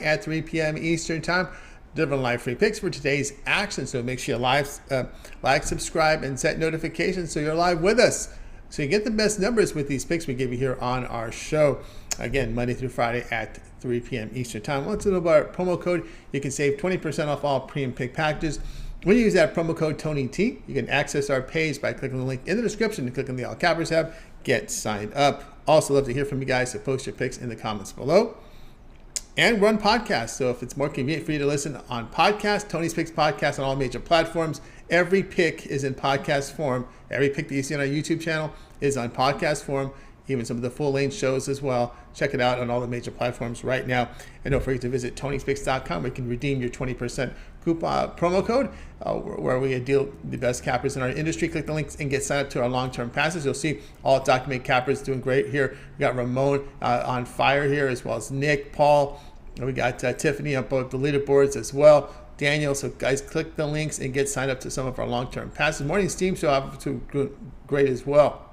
at 3 p.m. Eastern Time. Delivering live free picks for today's action. So make sure you like, subscribe, and set notifications so you're live with us. So you get the best numbers with these picks we give you here on our show. Again, Monday through Friday at 3 p.m. Eastern Time. Let's know about our promo code. You can save 20% off all premium pick packages. When you use that promo code TonyT, you can access our page by clicking the link in the description and clicking the All Cappers tab. Get signed up. Also love to hear from you guys, so post your picks in the comments below. And run podcasts. So if it's more convenient for you to listen on podcast, Tony's Picks Podcast on all major platforms. Every pick is in podcast form. Every pick that you see on our YouTube channel is on podcast form. Even some of the full-length shows as well. Check it out on all the major platforms right now. And don't forget to visit Tony'sPicks.com where you can redeem your 20% coupon promo code where we deal the best cappers in our industry. Click the links and get signed up to our long-term passes. You'll see all documented cappers doing great here. We got Ramon on fire here, as well as Nick, Paul. We got Tiffany up both the leaderboards as well. Daniel. So guys, click the links and get signed up to some of our long-term passes. Morning's team show obviously great as well.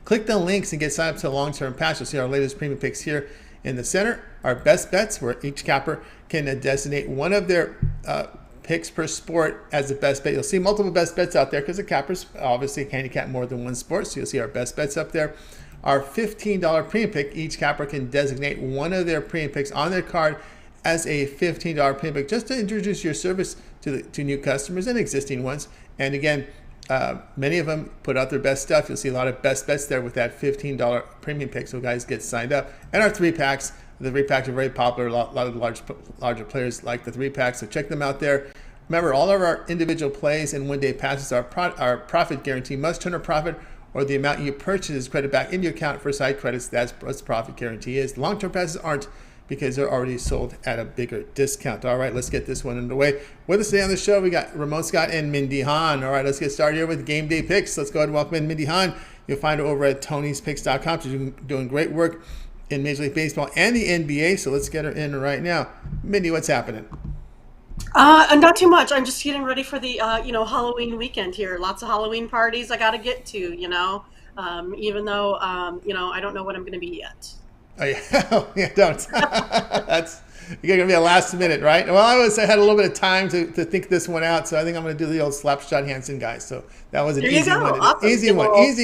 Click the links and get signed up to a long-term pass. You'll see our latest premium picks here in the center. Our best bets, where each capper can designate one of their picks per sport as the best bet. You'll see multiple best bets out there because the cappers obviously handicap more than one sport. So you'll see our best bets up there. Our $15 premium pick, each capper can designate one of their premium picks on their card as a $15 premium pick, just to introduce your service to new customers and existing ones. And again, many of them put out their best stuff. You'll see a lot of best bets there with that $15 premium pick. So guys, get signed up. And our 3-packs. The 3-packs are very popular. A lot of larger players like the 3-packs. So check them out there. Remember, all of our individual plays and one-day passes, our profit guarantee must turn a profit, or the amount you purchase is credited back into your account for side credits. That's what the profit guarantee is. The long-term passes aren't, because they're already sold at a bigger discount. All right, let's get this one underway. With us today on the show, we got Ramon Scott and Mindy Hahn. All right, let's get started here with game day picks. Let's go ahead and welcome in Mindy Hahn. You'll find her over at Tony'sPicks.com. She's doing great work in Major League Baseball and the NBA. So let's get her in right now. Mindy, what's happening? Not too much. I'm just getting ready for the Halloween weekend here. Lots of Halloween parties I got to get to. Even though I don't know what I'm going to be yet. Oh yeah, yeah, don't. That's you're gonna be a last minute, right? Well, I had a little bit of time to think this one out, so I think I'm gonna do the old Slapshot Hansen guys. So that was an easy one. Awesome. Easy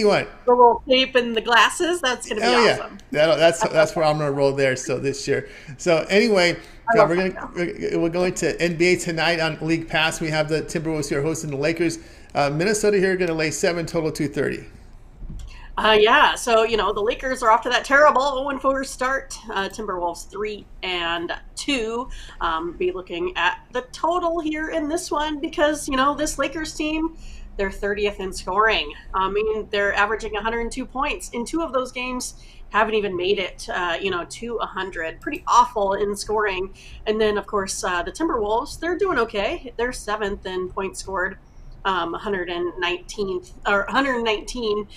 one. The little tape and the glasses. That's gonna be awesome. Yeah, that's where I'm gonna roll there. So this year. So anyway, we're going to NBA tonight on League Pass. We have the Timberwolves here hosting the Lakers. Minnesota here going to lay 7, total 230. So the Lakers are off to that terrible 0-4 start. Timberwolves 3-2. Be looking at the total here in this one because this Lakers team, they're 30th in scoring. They're averaging 102 points in 2 of those games. Haven't even made it, to 100. Pretty awful in scoring. And then, of course, the Timberwolves, they're doing okay. They're 7th in points scored. 119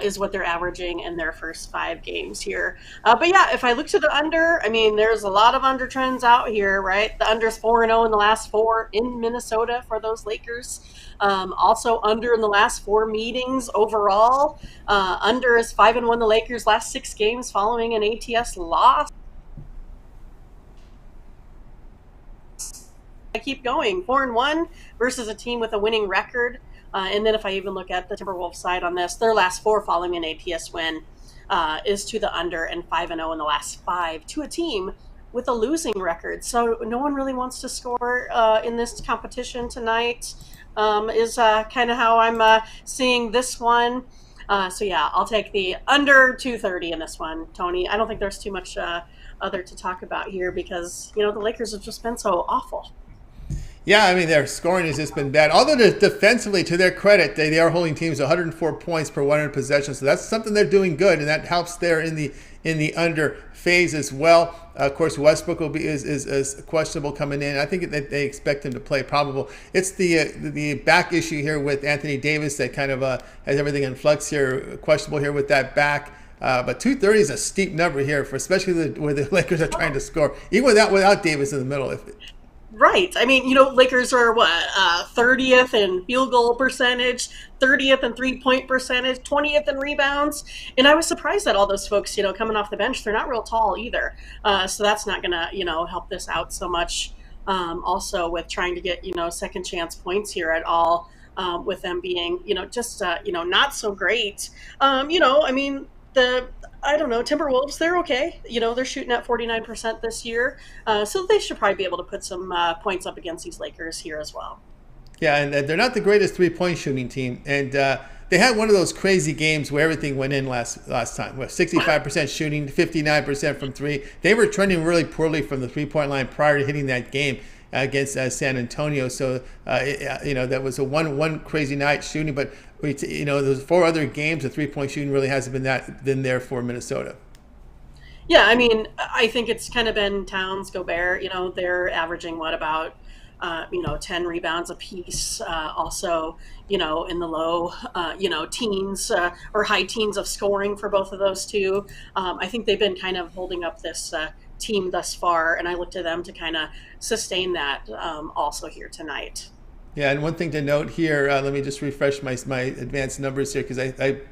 is what they're averaging in their first 5 games here. But yeah, if I look to the under, there's a lot of under trends out here, right? The under's 4-0 in the last 4 in Minnesota for those Lakers. Also under in the last 4 meetings overall. Under is 5-1 the Lakers last 6 games following an ATS loss. I keep going 4-1 versus a team with a winning record. And then if I even look at the Timberwolves side on this, their last 4 following an ATS win is to the under, and 5-0 in the last 5 to a team with a losing record. So no one really wants to score in this competition tonight is kind of how I'm seeing this one. So yeah, I'll take the under 230 in this one, Tony. I don't think there's too much other to talk about here because, the Lakers have just been so awful. Yeah, their scoring has just been bad. Although defensively, to their credit, they are holding teams 104 points per 100 possessions. So that's something they're doing good, and that helps there in the under phase as well. Of course, Westbrook is questionable coming in. I think that they expect him to play probable. It's the back issue here with Anthony Davis that kind of has everything in flux here, questionable here with that back. But 230 is a steep number here, for especially where the Lakers are trying to score, even without Davis in the middle. Right. I mean, Lakers are what, 30th in field goal percentage, 30th in 3-point percentage, 20th in rebounds. And I was surprised that all those folks, coming off the bench, they're not real tall either. So that's not going to, help this out so much. Also with trying to get, second chance points here at all, with them being, just, not so great. I mean, I don't know, Timberwolves, they're okay. They're shooting at 49% this year. So they should probably be able to put some points up against these Lakers here as well. Yeah, and they're not the greatest three-point shooting team. And they had one of those crazy games where everything went in last time, with 65% shooting, 59% from three. They were trending really poorly from the three-point line prior to hitting that game against San Antonio. So, that was a one crazy night shooting. But, those 4 other games, the three-point shooting really hasn't been there for Minnesota. Yeah, I mean, I think it's kind of been Towns, Gobert. They're averaging about 10 rebounds apiece. Also, in the low, teens or high teens of scoring for both of those two. I think they've been kind of holding up this team thus far, and I look to them to kind of sustain that also here tonight. Yeah, and one thing to note here, let me just refresh my advanced numbers here, because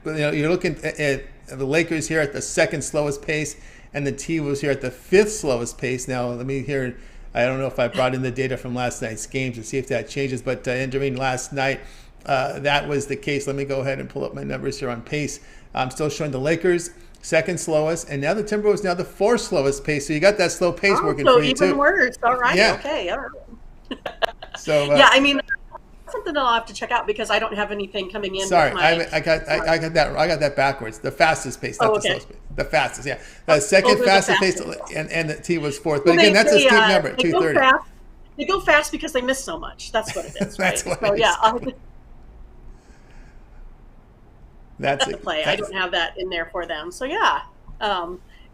you're looking at the Lakers here at the second slowest pace, and the T-Wolves here at the 5th slowest pace. Now, let me hear. I don't know if I brought in the data from last night's games to see if that changes, but during last night, that was the case. Let me go ahead and pull up my numbers here on pace. I'm still showing the Lakers second slowest, and now the Timberwolves now the 4th slowest pace. So you got that slow pace working for you too. So even worse. All right. Yeah. Okay. All right. So yeah, I mean, something I'll have to check out because I don't have anything coming in. Sorry, I got that backwards. The fastest pace, not the slowest pace. The fastest, yeah. The second fastest pace, and the T was 4th. But again, that's a steep number, 230. They go fast because they miss so much. That's what it is, right? That's what so it yeah, is. That's it. Play. I don't have that in there for them. So yeah.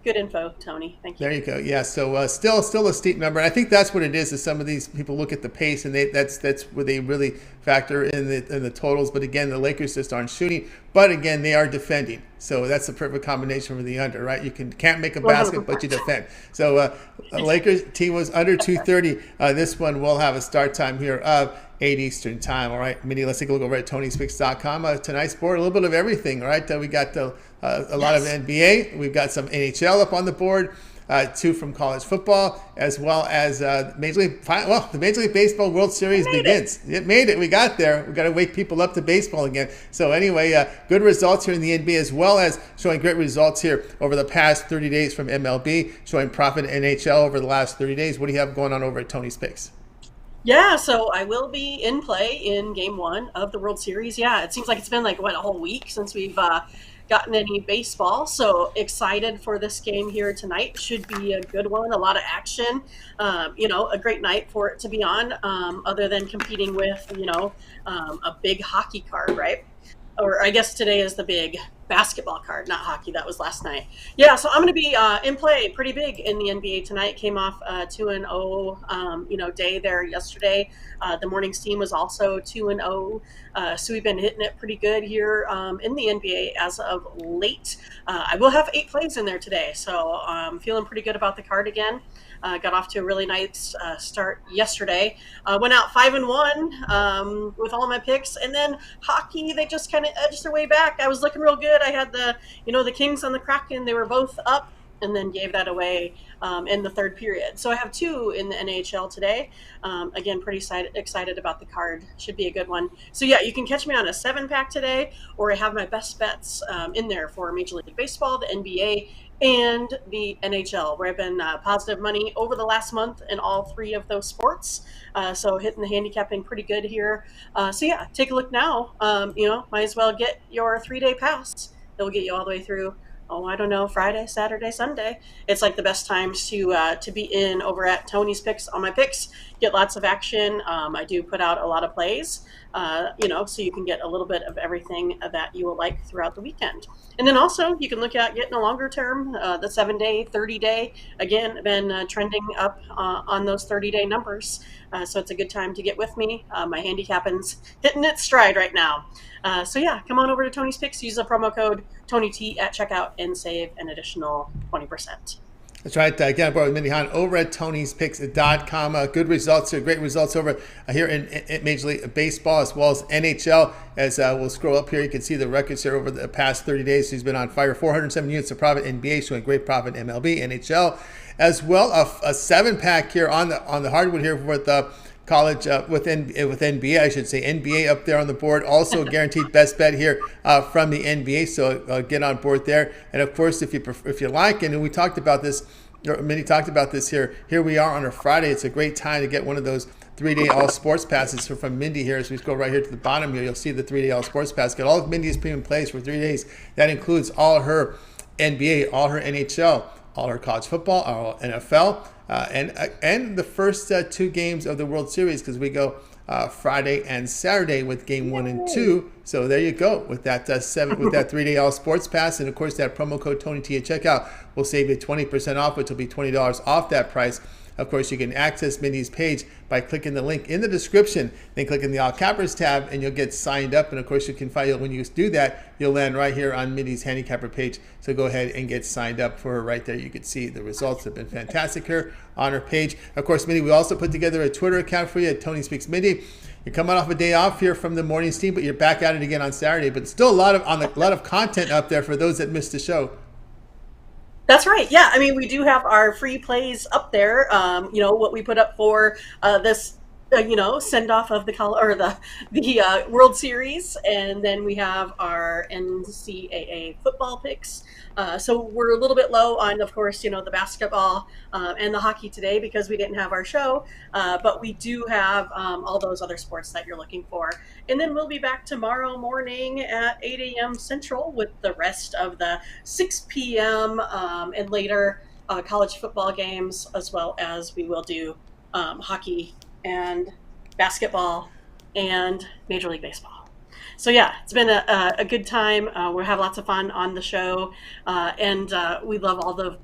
Good info, Tony. Thank you. There you go. Yeah. So still a steep number. And I think that's what it is. Is some of these people look at the pace and that's where they really factor in the totals. But again, the Lakers just aren't shooting. But again, they are defending. So that's the perfect combination for the under, right? You can't make a basket, but you defend. So Lakers team was under 230. This one will have a start time here of 8 Eastern time. All right, Mindy, let's take a look over at TonySpicks.com. Tonight's board, a little bit of everything. All right, we got a lot of NBA. We've got some NHL up on the board. 2 from college football, as well as the Major League Baseball World Series begins. It made it. We got there. We got to wake people up to baseball again. So anyway, good results here in the NBA, as well as showing great results here over the past 30 days from MLB, showing profit in NHL over the last 30 days. What do you have going on over at Tony's Picks? Yeah, so I will be in play in Game 1 of the World Series. Yeah, it seems like it's been a whole week since we've gotten any baseball. So excited for this game here tonight. Should be a good one, a lot of action. A great night for it to be on, other than competing with, a big hockey card, right? Or I guess today is the big basketball card, not hockey. That was last night. Yeah, so I'm going to be in play pretty big in the NBA tonight. Came off a 2-0, day there yesterday. The morning's team was also 2-0. So we've been hitting it pretty good here in the NBA as of late. I will have 8 plays in there today, so I'm feeling pretty good about the card again. Got off to a really nice start yesterday. Went out 5-1 with all my picks, and then hockey, they just kind of edged their way back. I was looking real good. I had the Kings on the Kraken. They were both up, and then gave that away in the third period. So I have 2 in the NHL today. Again, pretty excited about the card. Should be a good one. So yeah, you can catch me on a 7-pack today, or I have my best bets in there for Major League Baseball, the NBA, and the NHL, where I've been positive money over the last month in all 3 of those sports. So hitting the handicapping pretty good here. So yeah, take a look now. Might as well get your 3-day pass. It'll get you all the way through, Friday, Saturday, Sunday. It's the best times to be in over at Tony's Picks on my picks. Get lots of action. I do put out a lot of plays, so you can get a little bit of everything that you will like throughout the weekend. And then also you can look at getting a longer term, the 7-day, 30-day. Again, been trending up on those 30-day numbers. So it's a good time to get with me. My handicapping's hitting its stride right now. So yeah, come on over to Tony's Picks. Use the promo code TonyT at checkout and save an additional 20%. That's right. Again, I brought with Mindy Hahn over at Tony'sPicks.com. Good results here, great results over here in Major League Baseball as well as NHL. As we'll scroll up here, you can see the records here over the past 30 days. He's been on fire. 407 units of profit in NBA, showing great profit in MLB, NHL, as well. A 7-pack here on the hardwood here with college with NBA, I should say NBA up there on the board. Also guaranteed best bet here from the NBA, so get on board there. And of course, if you like, and we talked about this, or Mindy talked about this here. Here we are on a Friday. It's a great time to get one of those 3-day all sports passes from Mindy here. As we go right here to the bottom here, you'll see the 3-day all sports pass. Get all of Mindy's premium plays for 3 days. That includes all her NBA, all her NHL, all her college football, all NFL. And the first 2 games of the World Series, because we go Friday and Saturday with game 1 and 2. So there you go with that 3-day all sports pass, and of course that promo code TonyT at checkout will save you 20% off, which will be $20 off that price. Of course, you can access Mindy's page by clicking the link in the description, then clicking the All Cappers tab, and you'll get signed up. And of course, you can find when you do that, you'll land right here on Mindy's handicapper page. So go ahead and get signed up for her right there. You can see the results have been fantastic here on her page. Of course, Mindy, we also put together a Twitter account for you at Tony Speaks Mindy. You're coming off a day off here from the morning steam, but you're back at it again on Saturday. But still a lot of content up there for those that missed the show. That's right. Yeah, I mean, we do have our free plays up there. What we put up for this, send off of the World Series, and then we have our NCAA football picks. So we're a little bit low on, of course, the basketball and the hockey today because we didn't have our show, but we do have all those other sports that you're looking for. And then we'll be back tomorrow morning at 8 a.m. Central with the rest of the 6 p.m. And later college football games, as well as we will do hockey and basketball and Major League Baseball. So yeah, it's been a good time. We have lots of fun on the show, and we love all the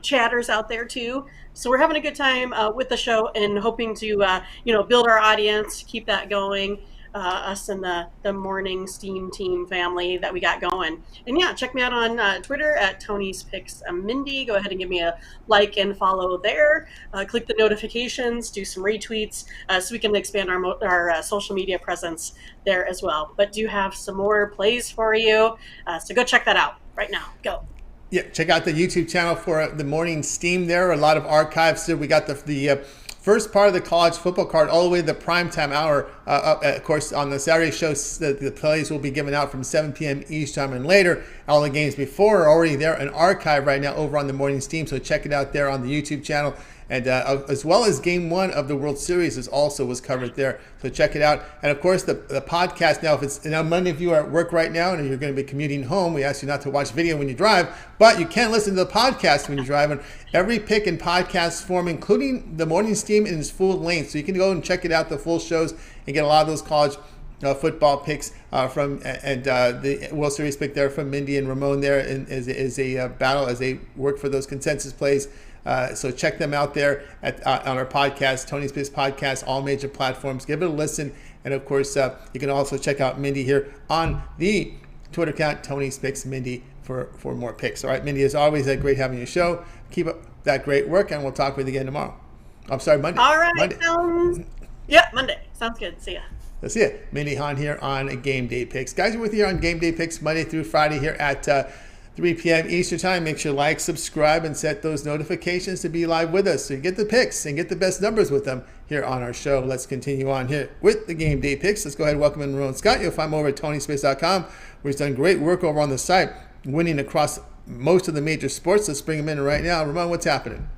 chatters out there too. So we're having a good time with the show and hoping to build our audience, keep that going. Us and the morning steam team family that we got going. And yeah, check me out on Twitter at Tony's Picks Mindy. Go ahead and give me a like and follow there. Click the notifications, do some retweets, so we can expand our social media presence there as well. But do have some more plays for you, so go check that out right now. Go. Yeah, check out the YouTube channel for the morning steam there. A lot of archives there. We got the first part of the college football card all the way to the primetime hour. Of course, on the Saturday show, the plays will be given out from 7 p.m. Eastern and later. All the games before are already there, an archive right now over on the morning steam. So check it out there on the YouTube channel. And as well as game 1 of the World Series was covered there. So check it out. And of course, the podcast now, if it's Monday, if you are at work right now and you're going to be commuting home, we ask you not to watch video when you drive, but you can listen to the podcast when you're driving. Every pick in podcast form, including the morning steam in its full length. So you can go and check it out, the full shows, and get a lot of those college football picks from the World Series pick there from Mindy and Ramon there is a battle as they work for those consensus plays. So check them out there on our podcast, Tony's Picks Podcast, all major platforms. Give it a listen. And of course, you can also check out Mindy here on the Twitter account, Tony's Picks Mindy, for more picks. All right, Mindy, as always, great having your show. Keep up that great work, and we'll talk with you again tomorrow. I'm sorry, Monday. All right. Monday. Monday. Sounds good. See ya. Let's see it. Mindy Hahn here on Game Day Picks. Guys, we're with you on Game Day Picks Monday through Friday here at 3 p.m. Eastern Time. Make sure you like, subscribe, and set those notifications to be live with us so you get the picks and get the best numbers with them here on our show. Let's continue on here with the Game Day Picks. Let's go ahead and welcome in Ramon Scott. You'll find him over at TonySpace.com, where he's done great work over on the site, winning across most of the major sports. Let's bring him in right now. Ramon, what's happening?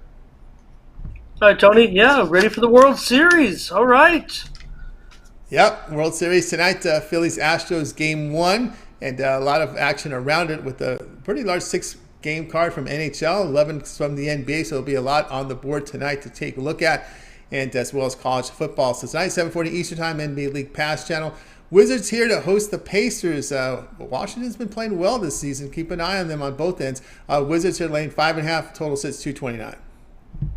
Hi, Tony. Yeah, ready for the World Series. All right. Yep, World Series tonight, Phillies-Astros Game 1, and a lot of action around it with a pretty large 6-game card from NHL, 11 from the NBA, so there'll be a lot on the board tonight to take a look at, and as well as college football. So tonight, 7:40 Eastern Time, NBA League Pass Channel. Wizards here to host the Pacers. Washington's been playing well this season. Keep an eye on them on both ends. Wizards here laying 5.5, total sits 229.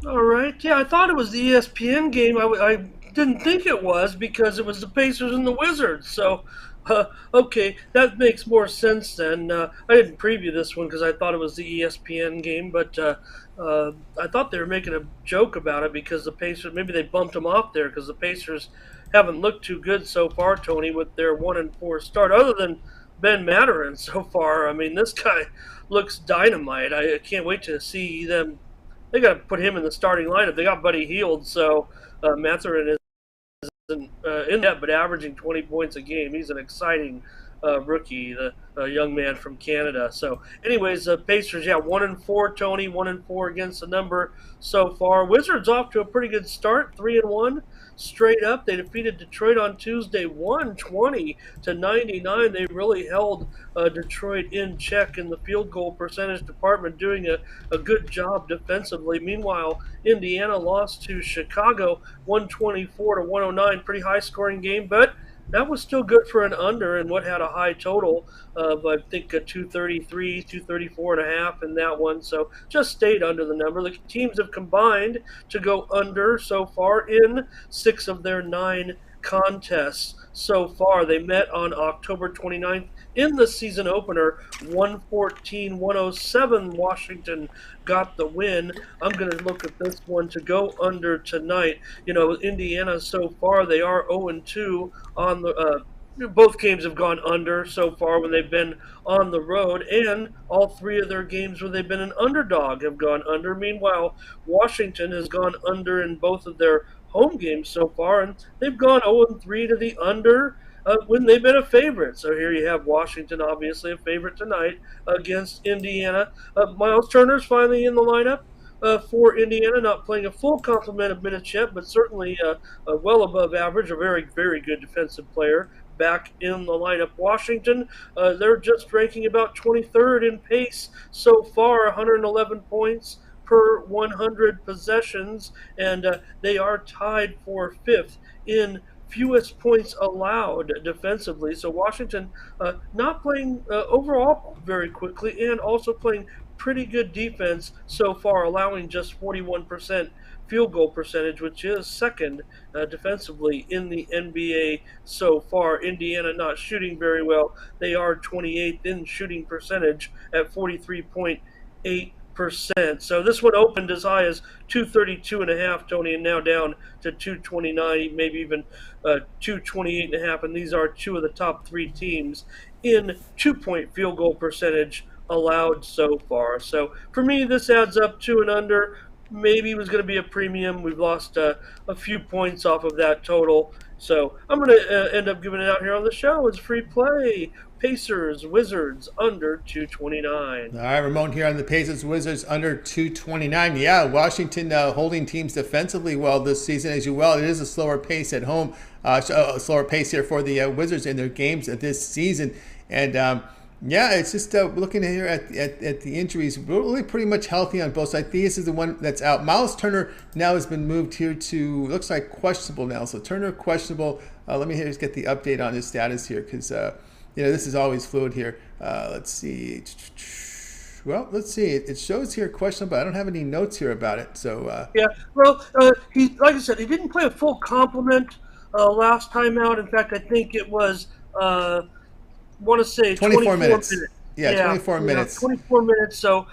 All right. Yeah, I thought it was the ESPN game. I didn't think it was because it was the Pacers and the Wizards. So, okay, that makes more sense then. I didn't preview this one because I thought it was the ESPN game, but I thought they were making a joke about it because the Pacers, maybe they bumped him off there because the Pacers haven't looked too good so far, Tony, with their 1-4 start. Other than Ben Mathurin so far, I mean, this guy looks dynamite. I can't wait to see them. They got to put him in the starting lineup. They got Buddy Hield, so Mathurin is in that, but averaging 20 points a game. He's an exciting rookie, the young man from Canada. So, anyways, Pacers, 1-4, Tony, 1-4 against the number so far. Wizards off to a pretty good start, 3-1 straight up. They defeated Detroit on Tuesday, 120-99. They really held Detroit in check in the field goal percentage department, doing a good job defensively. Meanwhile, Indiana lost to Chicago, 124-109. Pretty high scoring game, but that was still good for an under and what had a high total of, I think, a 233, 234 and a half in that one. So just stayed under the number. The teams have combined to go under so far in 6 of their 9 contests so far. They met on October 29th in the season opener, 114-107. Washington got the win. I'm going to look at this one to go under tonight. Indiana so far, they are 0-2 on the both games have gone under so far when they've been on the road, and all 3 of their games where they've been an underdog have gone under. Meanwhile, Washington has gone under in both of their home games so far, and they've gone 0-3 to the under when they've been a favorite. So here you have Washington, obviously a favorite tonight against Indiana. Miles Turner's finally in the lineup for Indiana, not playing a full complement of minutes yet, but certainly well above average, a very, very good defensive player back in the lineup. Washington, they're just ranking about 23rd in pace so far, 111 points per 100 possessions, and they are tied for 5th in fewest points allowed defensively. So Washington not playing overall very quickly and also playing pretty good defense so far, allowing just 41% field goal percentage, which is second defensively in the NBA so far. Indiana not shooting very well. They are 28th in shooting percentage at 43.8%. So this one opened as high as 232.5, Tony, and now down to 229, maybe even 228.5. And these are 2 of the top 3 teams in 2-point field goal percentage allowed so far. So for me, this adds up to an under. Maybe it was going to be a premium. We've lost a few points off of that total. So I'm going to end up giving it out here on the show as free play. Pacers, Wizards, under 229. All right, Ramon here on the Pacers, Wizards, under 229. Yeah, Washington holding teams defensively well this season. As you well, it is a slower pace at home, a slower pace here for the Wizards in their games this season. And yeah, it's just looking here at the injuries, really pretty much healthy on both sides. This is the one that's out. Miles Turner now has been moved here to, looks like questionable now. So Turner questionable. Let me just get the update on his status here because, this is always fluid here. Let's see. Well, let's see. It shows here questionable, but I don't have any notes here about it. So yeah, well, he, like I said, he didn't play a full complement last time out. In fact, I think it was want to say 24 minutes. Yeah, 24 minutes. 24 minutes. So,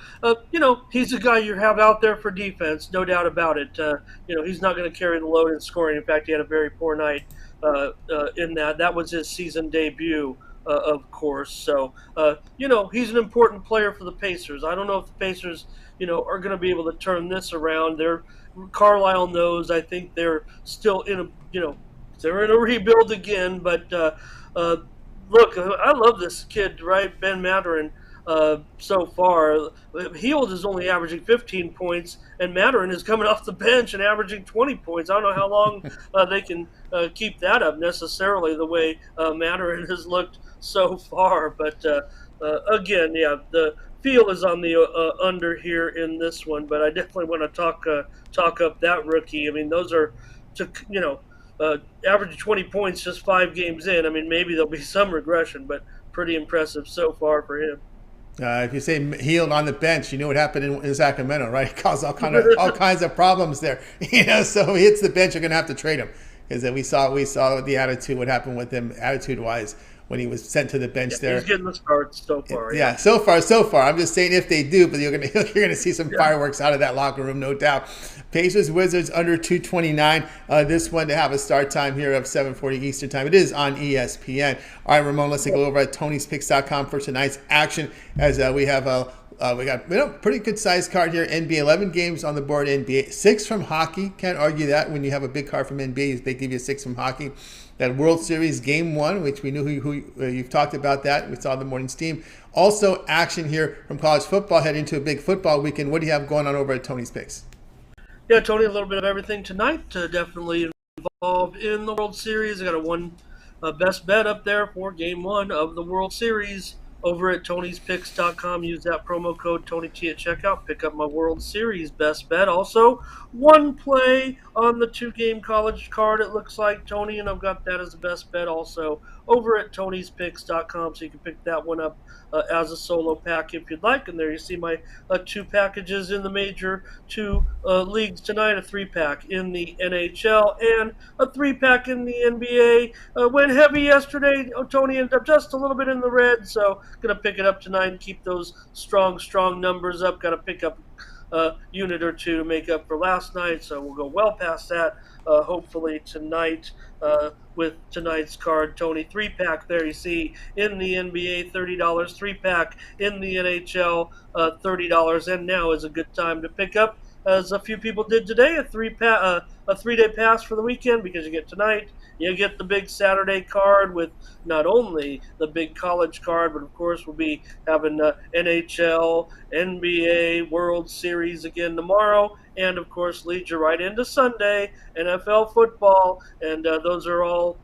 he's a guy you have out there for defense, no doubt about it. He's not going to carry the load in scoring. In fact, he had a very poor night in that. That was his season debut, of course. So, he's an important player for the Pacers. I don't know if the Pacers, are going to be able to turn this around. Carlisle knows. I think they're still they're in a rebuild again, but look, I love this kid, right? Ben Mathurin so far. Hield is only averaging 15 points, and Mathurin is coming off the bench and averaging 20 points. I don't know how long they can keep that up necessarily the way Mathurin has looked so far. But again, the feel is on the under here in this one, but I definitely want to talk up that rookie. I mean, those are average 20 points just 5 games in. I mean, maybe there'll be some regression, but pretty impressive so far for him. If you say Hield on the bench, you know what happened in Sacramento, right? It caused all kinds of problems there. So he hits the bench, you're going to have to trade him because we saw the attitude, what happened with him attitude-wise when he was sent to the bench there. He's getting the starts so far. Yeah, so far. I'm just saying if they do, but you're gonna see some fireworks out of that locker room, no doubt. Pacers Wizards under 229. This one to have a start time here of 7:40 Eastern time. It is on ESPN. All right, Ramon, let's take a look over at Tony'sPicks.com for tonight's action as we have we got pretty good sized card here. NBA 11 games on the board. NBA 6 from hockey. Can't argue that when you have a big card from NBA. They give you 6 from hockey. That World Series Game 1, which we knew who you've talked about that. We saw the morning steam. Also action here from college football heading into a big football weekend. What do you have going on over at Tony's Picks? Yeah, Tony, a little bit of everything tonight. Definitely involved in the World Series. I got a best bet up there for Game 1 of the World Series. Over at Tony'sPicks.com, use that promo code TonyT at checkout. Pick up my World Series best bet. Also, one play on the 2-game college card, it looks like, Tony, and I've got that as a best bet also over at Tony'sPicks.com, so you can pick that one up as a solo pack if you'd like. And there you see my 2 packages in the major 2 leagues tonight, a 3-pack in the NHL and a 3-pack in the NBA. Went heavy yesterday. Tony ended up just a little bit in the red, so going to pick it up tonight and keep those strong numbers up. Got to pick up a unit or 2 to make up for last night, so we'll go well past that hopefully tonight with tonight's card. Tony, 3-pack there you see in the NBA, $30, 3-pack in the NHL, $30, and now is a good time to pick up, as a few people did today, a 3-day pass for the weekend, because you get tonight, you get the big Saturday card with not only the big college card, but of course we'll be having NHL, NBA, World Series again tomorrow, and of course leads you right into Sunday, NFL football, and those are all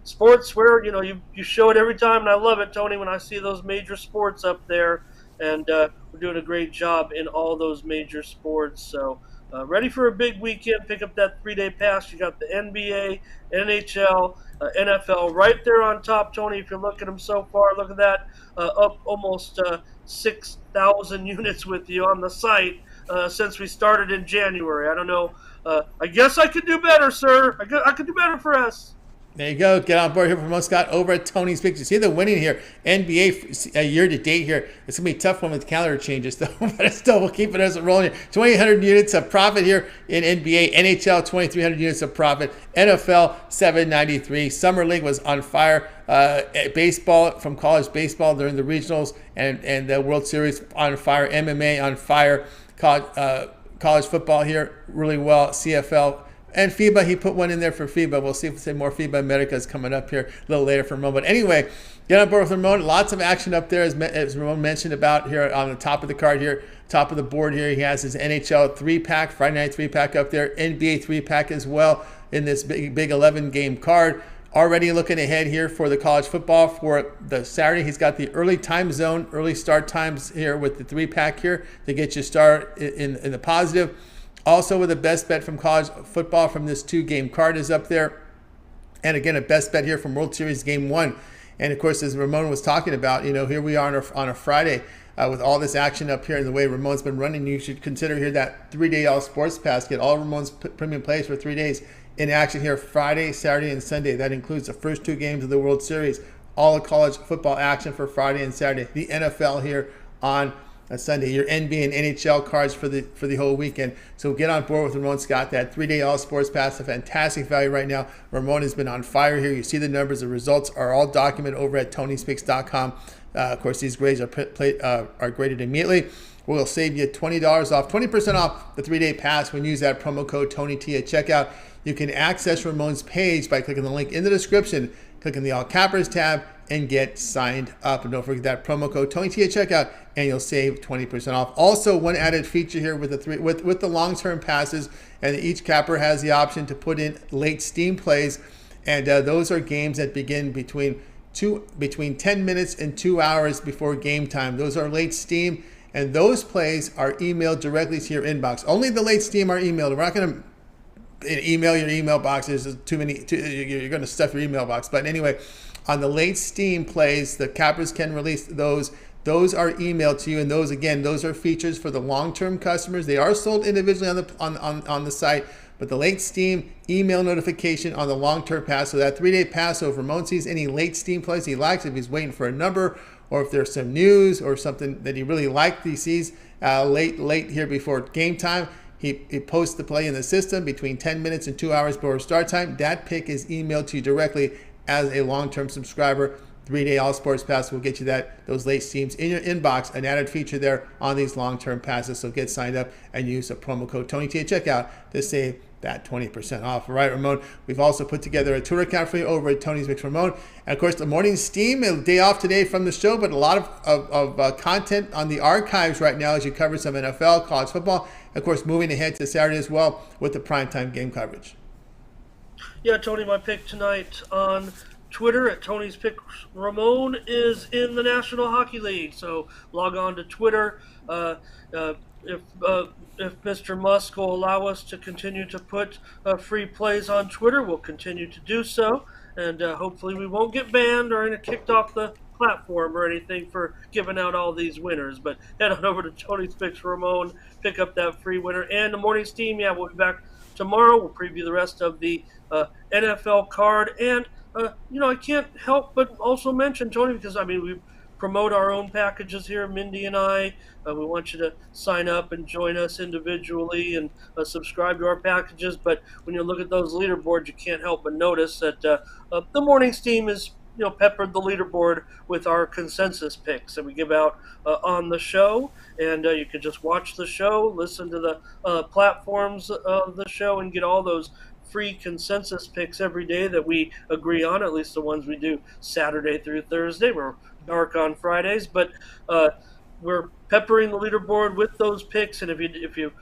sports where, you show it every time, and I love it, Tony, when I see those major sports up there, and we're doing a great job in all those major sports, so ready for a big weekend. Pick up that 3-day pass. You got the NBA, NHL, NFL right there on top, Tony. If you look at them so far, look at that, up almost 6,000 units with you on the site since we started in January. I don't know. I guess I could do better, sir. I could do better for us. There you go. Get on board here from Scott over at Tony's Picks. You see the winning here. NBA year to date here. It's going to be a tough one with calendar changes, though. But still, we'll keep it as a rolling here. 2,800 units of profit here in NBA. NHL, 2,300 units of profit. NFL, 793. Summer League was on fire. Baseball, from college baseball during the regionals and the World Series on fire. MMA on fire. College football here really well. CFL. And FIBA, he put one in there for FIBA. We'll see if more FIBA America is coming up here a little later for Ramon. But anyway, get on board with Ramon. Lots of action up there, as Ramon mentioned about here on the top of the card here, top of the board here. He has his NHL 3-pack, Friday night 3-pack up there, NBA 3-pack as well in this big 11-game card. Already looking ahead here for the college football for the Saturday. He's got the early time zone, early start times here with the 3-pack here to get you start in the positive. Also with a best bet from college football from this 2-game card is up there. And again, a best bet here from World Series Game 1. And of course, as Ramon was talking about, here we are on a Friday with all this action up here and the way Ramon's been running. You should consider here that 3-day all sports pass. Get all Ramon's premium plays for 3 days in action here Friday, Saturday, and Sunday. That includes the first 2 games of the World Series. All the college football action for Friday and Saturday. The NFL here on Sunday, your NBA and NHL cards for the whole weekend. So get on board with Ramon Scott. That 3-day all sports pass, a fantastic value right now. Ramon has been on fire here. You see the numbers. The results are all documented over at Tony'sPicks.com. Of course, these grades are graded immediately. We'll save you $20 off, 20% off the 3-day pass when you use that promo code TonyT at checkout. You can access Ramon's page by clicking the link in the description, clicking the All Cappers tab, and get signed up. And don't forget that promo code TonyT at checkout, and you'll save 20% off. Also, one added feature here with the long-term passes, and each capper has the option to put in late steam plays, and those are games that begin between 10 minutes and 2 hours before game time. Those are late steam, and those plays are emailed directly to your inbox. Only the late steam are emailed. We're not going to email your email box. There's too many. You're going to stuff your email box. But anyway, on the late steam plays, the cappers can release those. Those are emailed to you, and those are features for the long-term customers. They are sold individually on the site, But the late steam email notification on the long-term pass, so that 3-day pass, so if Ramon sees any late steam plays he likes, if he's waiting for a number, or if there's some news or something that he really liked, he sees late here before game time, he posts the play in the system between 10 minutes and 2 hours before start time. That pick is emailed to you directly as a long-term subscriber. 3-day All Sports Pass will get you those late steams in your inbox, an added feature there on these long-term passes. So get signed up and use the promo code TonyT at checkout to save that 20% off. All right, Ramon, we've also put together a Twitter account for you over at Tony's Picks Ramon. And of course, the morning steam, a day off today from the show, but a lot of content on the archives right now as you cover some NFL, college football, and of course, moving ahead to Saturday as well with the primetime game coverage. Yeah, Tony, my pick tonight on Twitter at Tony's Picks Ramon is in the National Hockey League. So log on to Twitter. If Mr. Musk will allow us to continue to put free plays on Twitter, we'll continue to do so. And hopefully we won't get banned or kicked off the platform or anything for giving out all these winners. But head on over to Tony's Picks Ramon, pick up that free winner. And the morning steam, yeah, we'll be back tomorrow. We'll preview the rest of the NFL card. And I can't help but also mention, Tony, because, we promote our own packages here, Mindy and I. We want you to sign up and join us individually and subscribe to our packages. But when you look at those leaderboards, you can't help but notice that the morning steam is, peppered the leaderboard with our consensus picks that we give out on the show. And you can just watch the show, listen to the platforms of the show, and get all those free consensus picks every day that we agree on, at least the ones we do Saturday through Thursday. We're dark on Fridays, but we're peppering the leaderboard with those picks. And if you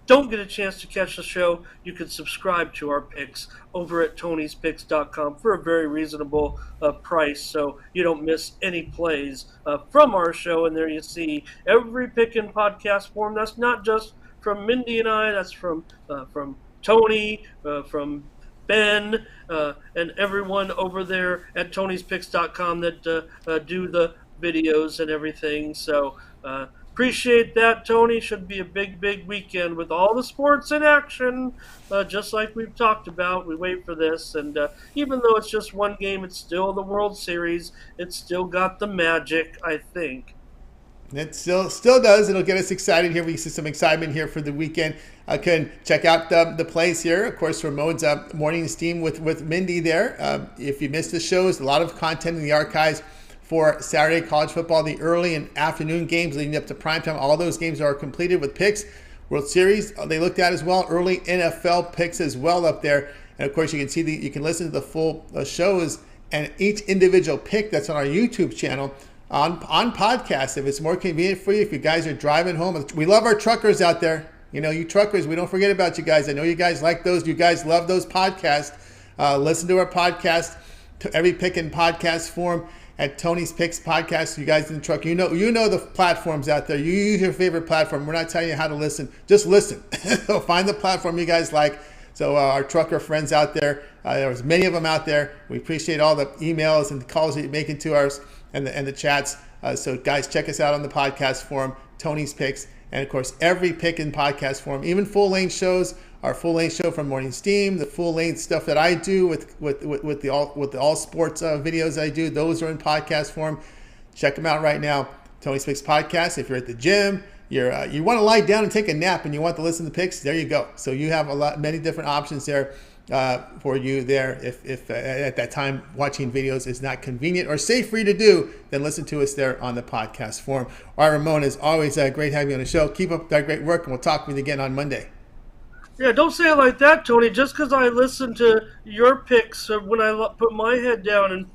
don't get a chance to catch the show, you can subscribe to our picks over at Tony'sPicks.com for a very reasonable price, so you don't miss any plays from our show. And there you see every pick in podcast form. That's not just from Mindy and I. That's from Tony, from Ben, and everyone over there at Tony'sPicks.com that do the videos and everything. So appreciate that, Tony. Should be a big, big weekend with all the sports in action, just like we've talked about. We wait for this, and even though it's just one game, it's still the World Series. It's still got the magic, I think. It still does. It'll get us excited here. We see some excitement here for the weekend. Can check out the plays here. Of course, Ramon's morning steam with Mindy there. If you missed the shows, a lot of content in the archives for Saturday college football, the early and afternoon games leading up to primetime. All those games are completed with picks. World Series they looked at as well. Early NFL picks as well up there. And of course, you can see you can listen to the full shows and each individual pick that's on our YouTube channel. On podcast, if it's more convenient for you, if you guys are driving home. We love our truckers out there. You truckers, we don't forget about you guys. I know you guys like those. You guys love those podcasts. Listen to our podcast, to every pick in podcast form at Tony's Picks Podcast. You guys in the truck, you know the platforms out there. You use your favorite platform. We're not telling you how to listen. Just listen. Find the platform you guys like. So our trucker friends out there, there's many of them out there. We appreciate all the emails and the calls that you're making to us. And the chats. So guys, check us out on the podcast forum, Tony's Picks, and of course every pick in podcast form, even full length shows. Our full length show from Morning Steam, the full length stuff that I do with the all sports videos I do. Those are in podcast form. Check them out right now. Tony's Picks Podcast. If you're at the gym, you want to lie down and take a nap, and you want to listen to picks, there you go. So you have many different options there. For you there, if at that time watching videos is not convenient or safe for you to do, then listen to us there on the podcast form. All right, Ramon, is always great having you on the show. Keep up that great work, and we'll talk with you again on Monday. Yeah, don't say it like that, Tony. Just because I listen to your picks when I put my head down and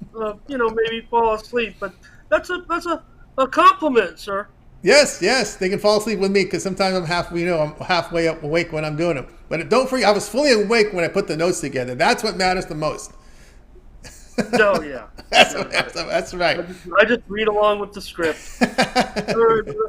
maybe fall asleep, but that's a compliment, sir. Yes, they can fall asleep with me because sometimes I'm halfway up awake when I'm doing them. But don't forget, I was fully awake when I put the notes together. That's what matters the most. No, yeah. That's right. I just read along with the script.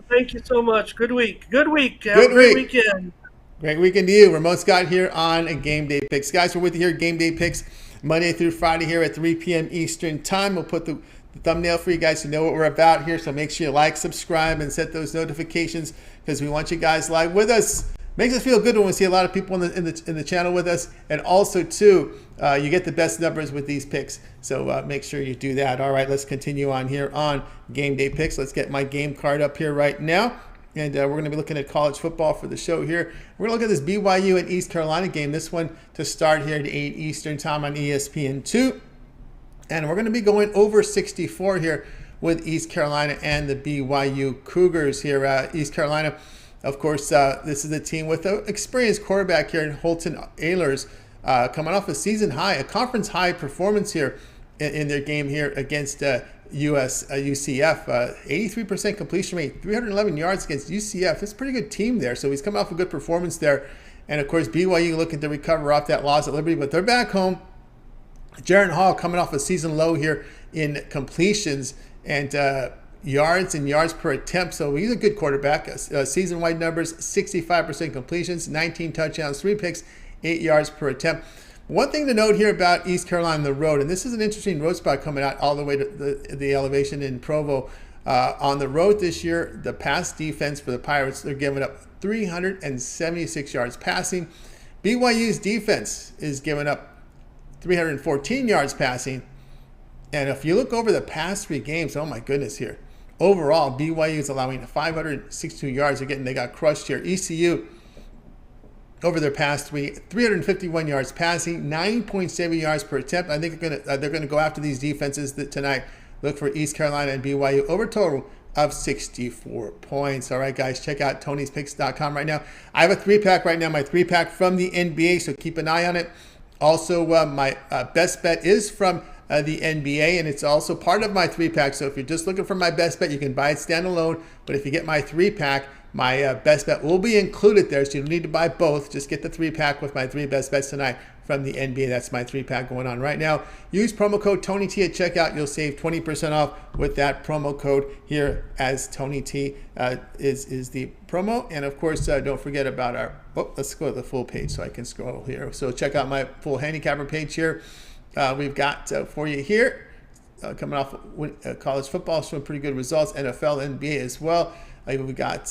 Thank you so much. Good week. Have a great weekend. Great weekend to you. Ramon Scott here on Game Day Picks. Guys, we're with you here, Game Day Picks, Monday through Friday here at 3 p.m. Eastern Time. We'll put the thumbnail for you guys to know what we're about here. So make sure you like, subscribe, and set those notifications because we want you guys live with us. Makes us feel good when we see a lot of people in the channel with us, and also too, you get the best numbers with these picks. So make sure you do that. All right, let's continue on here on Game Day Picks. Let's get my game card up here right now. And we're going to be looking at college football for the show here. We're going to look at this BYU and East Carolina game. This one to start here at 8 Eastern time on ESPN2. And we're going to be going over 64 here with East Carolina and the BYU Cougars here. East Carolina, of course, this is a team with an experienced quarterback here in Holton Ahlers, coming off a season high, a conference high performance here in their game here against UCF. 83% completion rate, 311 yards against UCF. That's a pretty good team there. So he's coming off a good performance there. And of course, BYU looking to recover off that loss at Liberty, but they're back home. Jaron Hall coming off a season low here in completions and yards per attempt. So he's a good quarterback. Season-wide numbers, 65% completions, 19 touchdowns, 3 picks, 8 yards per attempt. One thing to note here about East Carolina on the road, and this is an interesting road spot coming out all the way to the elevation in Provo. On the road this year, the pass defense for the Pirates, they're giving up 376 yards passing. BYU's defense is giving up 314 yards passing. And if you look over the past 3 games, oh my goodness here. Overall, BYU is allowing 562 yards. They got crushed here. ECU, over their past 351 yards passing, 9.7 yards per attempt. I think they're gonna go after these defenses tonight. Look for East Carolina and BYU over total of 64 points. All right, guys, check out Tony'sPicks.com right now. I have a 3-pack right now, my 3-pack from the NBA, so keep an eye on it. Also, my best bet is from the NBA, and it's also part of my 3-pack. So if you're just looking for my best bet, you can buy it standalone. But if you get my 3-pack, my best bet will be included there, so you don't need to buy both. Just get the 3-pack with my 3 best bets tonight from the NBA. That's my 3-pack going on right now. Use promo code TonyT at checkout. You'll save 20% off with that promo code here, as TonyT is the promo. And of course, don't forget about our, let's go to the full page so I can scroll here. So check out my full handicapper page here. We've got for you here, coming off college football, showing pretty good results, NFL, NBA as well. We got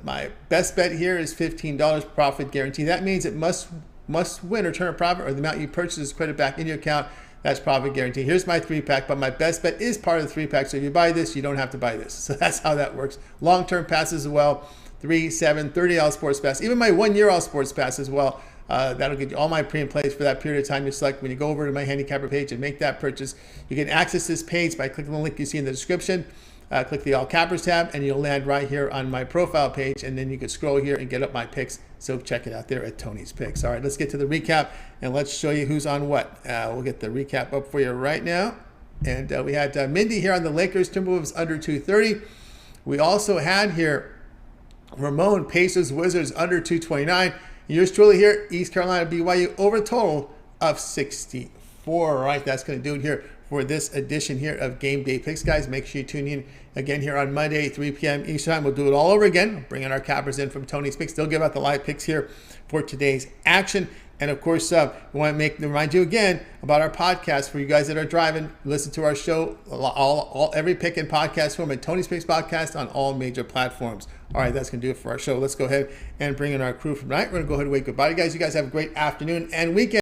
my best bet here is $15 profit guarantee. That means it must win or turn a profit, or the amount you purchase is credited back into your account. That's profit guarantee. Here's my 3-pack, but my best bet is part of the 3-pack. So if you buy this, you don't have to buy this. So that's how that works. Long-term passes as well, 3, 7, $30 sports pass. Even my 1-year all sports pass as well. That'll get you all my pre and plays for that period of time you select. When you go over to my handicapper page and make that purchase, you can access this page by clicking the link you see in the description. Click the All Cappers tab, and you'll land right here on my profile page, and then you can scroll here and get up my picks. So check it out there at Tony's Picks. All right, let's get to the recap, and let's show you who's on what. We'll get the recap up for you right now. And we had Mindy here on the Lakers, Timberwolves under 230. We also had here Ramon, Pacers, Wizards under 229. Yours truly here, East Carolina, BYU over total of 64. All right, that's going to do it here for this edition here of Game Day Picks, guys. Make sure you tune in again here on Monday, 3 p.m. Eastern time. We'll do it all over again, bringing our cappers in from Tony's Picks. Still give out the live picks here for today's action. And of course, we want to remind you again about our podcast for you guys that are driving. Listen to our show, every pick and podcast form at Tony's Picks Podcast on all major platforms. All right, that's going to do it for our show. Let's go ahead and bring in our crew from tonight. We're going to go ahead and wait goodbye, guys. You guys have a great afternoon and weekend.